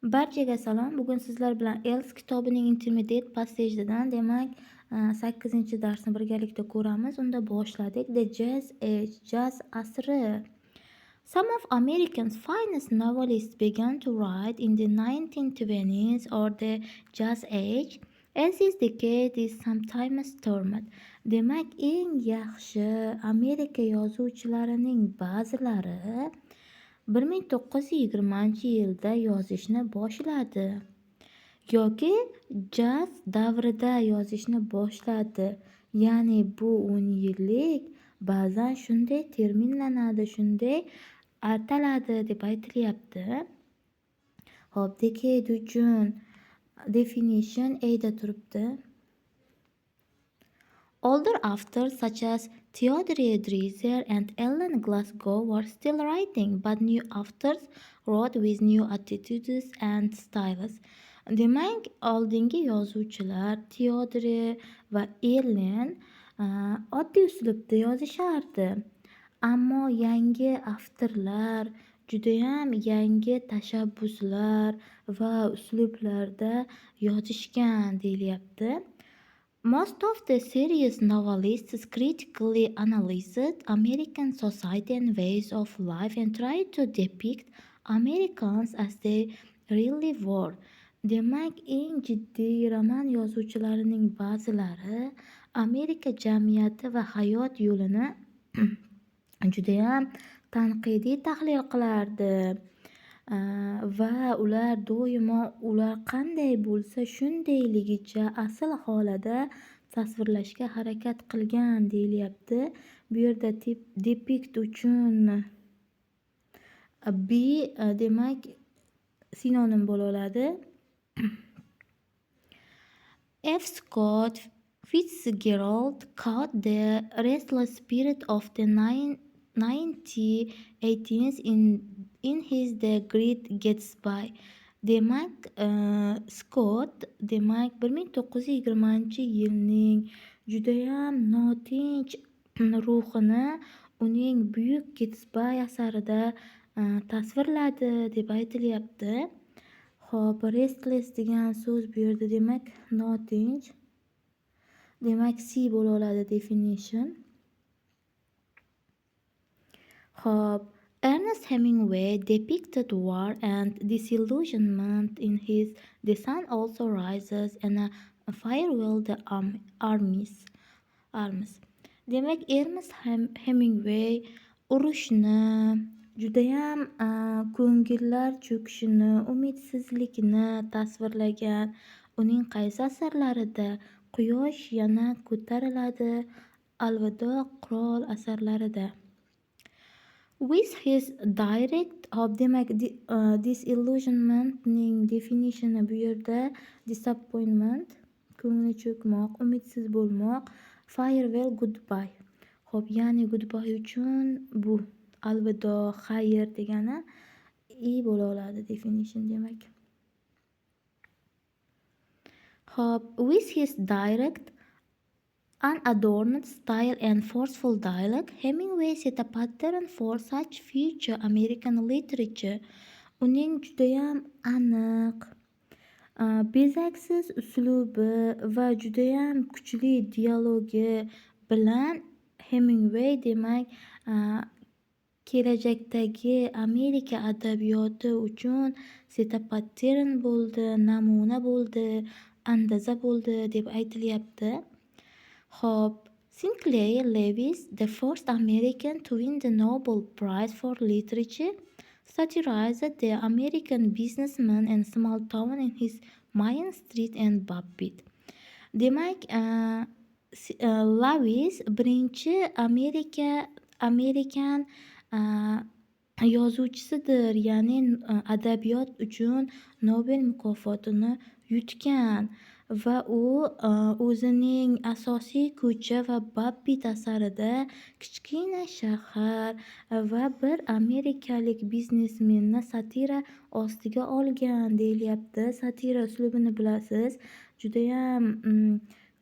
Barchaga salom. Bugun sizlar bilan Els kitobining Intermediate passage'idan, demak, 8-darsni birgalikda ko'ramiz. Unda boshladik. The Jazz Age, jaz asri. Some of America's finest novelists began to write in the 1920s or the Jazz Age, as this decade is sometimes termed. Demak, eng yaxshi Amerika yozuvchilarining ba'zilari 1920-yilda yozishni boshladi yoki jaz davrida yozishni boshladi. Ya'ni bu 10 yillik, ba'zan shunday terminlanadi, shunday ataladi deb aytilyapti. Hop, decade uchun definition A'da turibdi. Older authors such as Theodore Dreiser and Ellen Glasgow were still writing, but new authors wrote with new attitudes and styles. Demak, oldingi yozuvchilar Theodore va Ellen oddiy uslubda yozishardi. Ammo yangi avtorlar judayam yangi tashabbuslar va uslublarda yozishgan deyilyapti. Most of the serious novelists critically analyzed American society and ways of life and tried to depict Americans as they really were. Demak, eng jiddiy roman yozuvchilarining ba'zilari Amerika jamiyati va hayot yo'lini judayam tanqidiy tahlil qilardi. Va ular doimo ular qanday bo'lsa shundayligicha asl holida tasvirlashga harakat qilgan deyilyapti. Bu yerda depict uchun be demak sinonim bo'la oladi. F. Scott Fitzgerald caught the restless spirit of the 1918s in his The Great Gatsby. Demak, Scott, demak 1920-yilning judayam notinch ruhini uning Buyuk Gatsby asarida tasvirladi deb aytilyapti. Hop, restless degan so'z bu yerda demak notinch. Demak, C bo'la oladi definition. Hop, Ernest Hemingway depicted war and disillusionment in his The Sun Also Rises and Farewell the Armies. Demak, Ernest Hemingway urushni, judayam ko'ngillar cho'kishini, umidsizlikni tasvirlagan. Uning qaysi asarlarida? Quyosh yana ko'tariladi, Alvido qirol asarlarida. With his direct demak disillusionmentning definitioni bu yerda disappointment, ko'ngli cho'kmoq, umidsiz bo'lmoq, farewell goodbye. Hop, ya'ni goodbye uchun bu alvido, xayr degani bo'la oladi definition demak. Hop, with his direct unadorned style and forceful dialogue, Hemingway set a pattern for such future American literature. Uning judayam aniq, bezaksiz uslubi va judayam kuchli dialogi bilan Hemingway demak kelajakdagi Amerika adabiyoti uchun set a pattern bo'ldi, namuna bo'ldi, andaza bo'ldi deb aytilyapti. Hop, Sinclair Lewis, the first American to win the Nobel Prize for Literature, satirized the American businessman and small town in his Main Street and Babbitt. Demak, Lewis birinchi Amerikan yozuvchisidir, ya'ni adabiyot uchun Nobel mukofotini yutgan va u o'zining asosiy ko'cha va Babbitt asarida kichkina shahar va bir amerikalik biznesmenni satira ostiga olgan deyilyapti. Satira uslubini bilasiz, judayam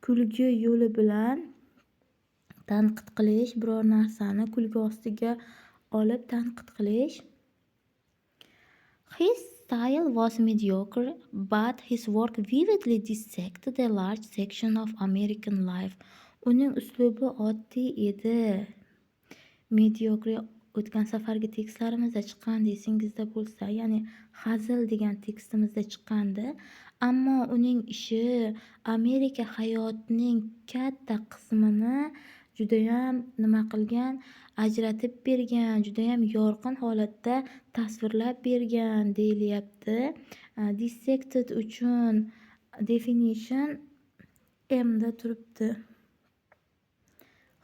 kulgi yo'li bilan tanqid qilish, biror narsani kulgi ostiga olib tanqid qilish. His style was mediocre, but his work vividly dissected a large section of American life. Uning uslubi oddiy edi. Mediocre o'tgan safargi tekstlarimizda chiqqandi, esingizda bo'lsa, ya'ni hazil degan tekstimizda chiqqandi. Ammo uning ishi Amerika hayotining katta qismini judayam nima qilgan, ajratib bergan, judayam yorqin holatda tasvirlab bergan deyilyapti. Dissected uchun definition M'da turibdi.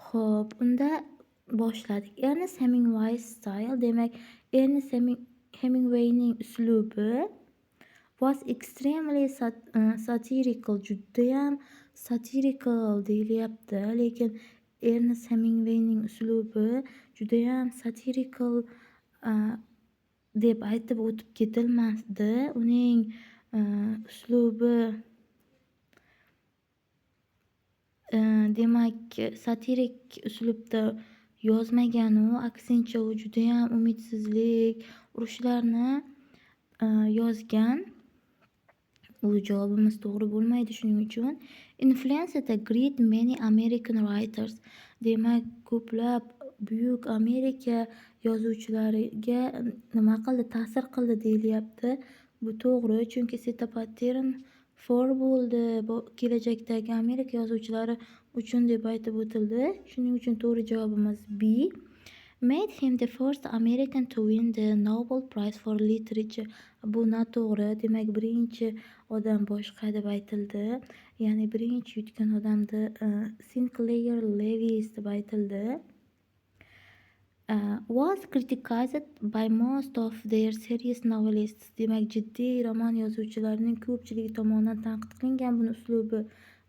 Xo'p, unda boshladik. Ernest Hemingway style, demak, Ernest Hemingwayning uslubi was extremely satirical, judayam satirical deyilyapti. Lekin Ernest Hemingwayning uslubi judayam satirical deb aytib o'tib ketilmasdi. Uning uslubi demak, satirik uslubda yozmagan u, aksincha u judayam umidsizlik, urushlarni yozgan. Bu javobimiz to'g'ri bo'lmaydi shuning uchun. Influenced a great many American writers. Demak, ko'plab buyuk Amerika yozuvchilariga nima qildi, ta'sir qildi deyilyapti. Bu to'g'ri, chunki set a pattern for bo'ldi. Bu kelajakdagi Amerika yozuvchilari uchun deb aytib o'tildi. Shuning uchun to'g'ri javobimiz B. Made him the first American to win the Nobel Prize for Literature. Bu noto'g'ri. Demak, birinchi odam boshqa deb aytildi. Ya'ni birinchi yutgan odamni Sinclair Lewis deb aytildi. Was criticized by most of their serious novelists. Demak, jiddiy roman yozuvchilarining ko'pchiligi tomonidan tanqid qilingan. Buni uslubi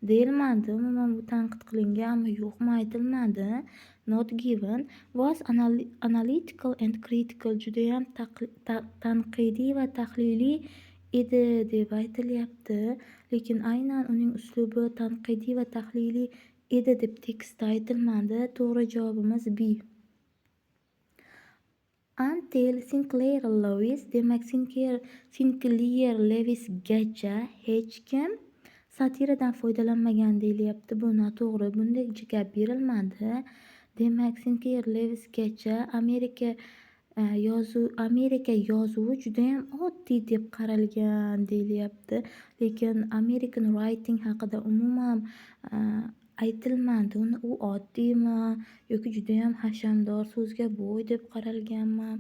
deyilmadi. Umuman bu tanqid qilinganmi, yo'qmi aytilmadi. Not given. Was analytical and critical. Judayam tanqidiy va tahliliy edi deb aytilyapti. Lekin aynan uning uslubi tanqidiy va tahliliy edi deb tekstda aytilmadi. To'g'ri javobimiz B. Until Sinclair Lewis, demak, Sinclair Lewisgacha hech kim satiradan foydalanmagan deyilyapti. Bu noto'g'ri. Bunday gap berilmadi. Demak, Sinclair Lewisgacha Amerika yozuvi judayam oddiy deb qaralgan deyilyapti. Lekin American writing haqida umuman aytilmadi. U oddiymi yoki judayam hashamdor, so'zga bo'y deb qaralganmi?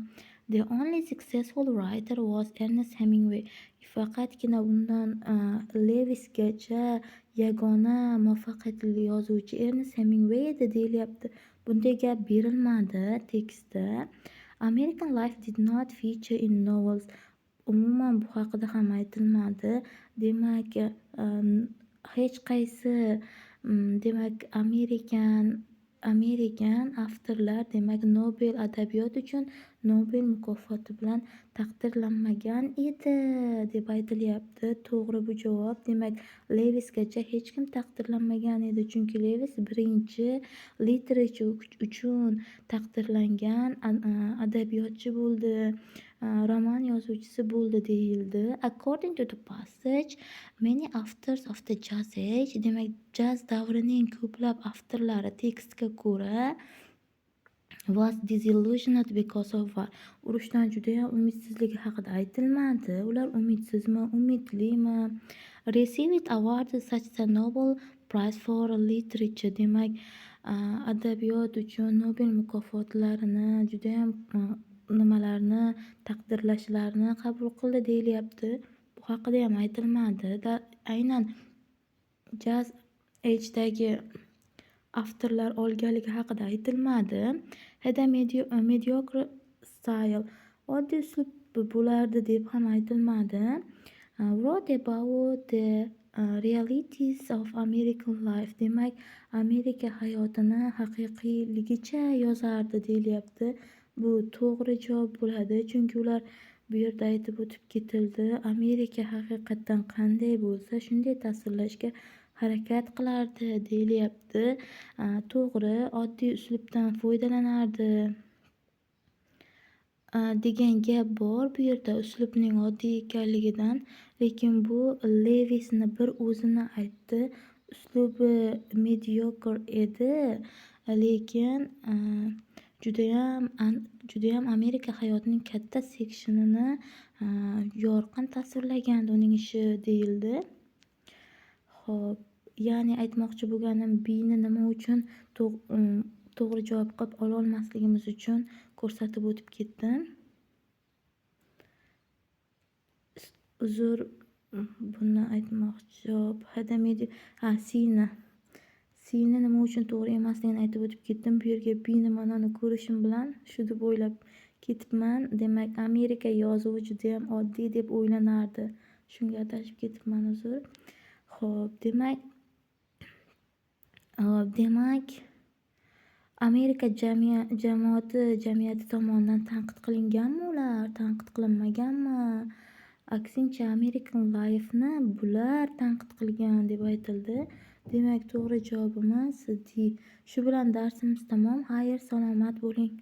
The only successful writer was Ernest Hemingway. Faqatgina undan Lewisgacha yagona muvaffaqiyatli yozuvchi Ernest Hemingway edi deyilyapti. Bunday gap berilmadi tekstda. American life did not feature in novels. Umuman bu haqida ham aytilmadi. Demak, hech qaysi demak, Amerikan avtorlar demak Nobel adabiyot uchun Nobel mukofoti bilan taqdirlanmagan edi deb aytilyapti. To'g'ri bu javob. Demak, Lewisgacha hech kim taqdirlanmagan edi, chunki Lewis birinchi literature uchun taqdirlangan adabiyotchi bo'ldi, roman yozuvchisi bo'ldi deyildi. According to the passage, many authors of the jazz age, demak, jaz davrining ko'plab avtorlari tekstga ko'ra was disillusioned because of war. Urushdan judayam umidsizligi haqida aytilmadi. Ular umidsizmi, umidlimi? Received awards such as Nobel Prize for Literature. Demak, adabiyot uchun Nobel mukofotlarini judayam nimalarni taqdirlashlarini qabul qildi deyilyapti. Bu haqida ham aytilmadi. Aynan jaz age'dagi avtorlar olganligi haqida aytilmadi. Had a mediocre style. Oddiy uslub bo'lardi deb ham aytilmadi. Wrote about the realities of American life. Demak, Amerika hayotini haqiqiyligicha yozardi deyilyapti. Bu to'g'ri javob bo'ladi, chunki ular bu yerda aytib o'tib ketildi. Amerika haqiqatdan qanday bo'lsa, shunday tasvirlashga harakat qilardi deyilyapti. To'g'ri, oddiy uslubdan foydalanardi. degan gap bor bu yerda uslubning oddiy ekanligidan. Lekin bu Levisni bir o'zini aytdi. Uslubi mediokr edi, lekin judayam Amerika hayotining katta sekshenini yorqin tasvirlagandi uning ishi deyildi. Xo'p, ya'ni aytmoqchi bo'lganim Bni nima uchun to'g'ri javob qilib ololmasligimiz uchun ko'rsatib o'tib ketdim. Uzr, buni aytmoqchi javob Cni nima uchun to'g'ri emasligini aytib o'tib ketdim. Bu yerga B nimani ko'rishim bilan shu deb o'ylab ketibman. Demak, Amerika yozuvi judayam oddiy deb o'ylanardi. Shunga adashib ketibman, uzr. Xo'p, demak Amerika jamiyati tomonidan tanqid qilinganmi ular? Tanqid qilinmaganmi? Aksincha, American Life'ni bular tanqid qilgan deb aytildi. Demak, to'g'ri javobimiz D. Shu bilan darsimiz tamom. Xayr, salomat bo'ling.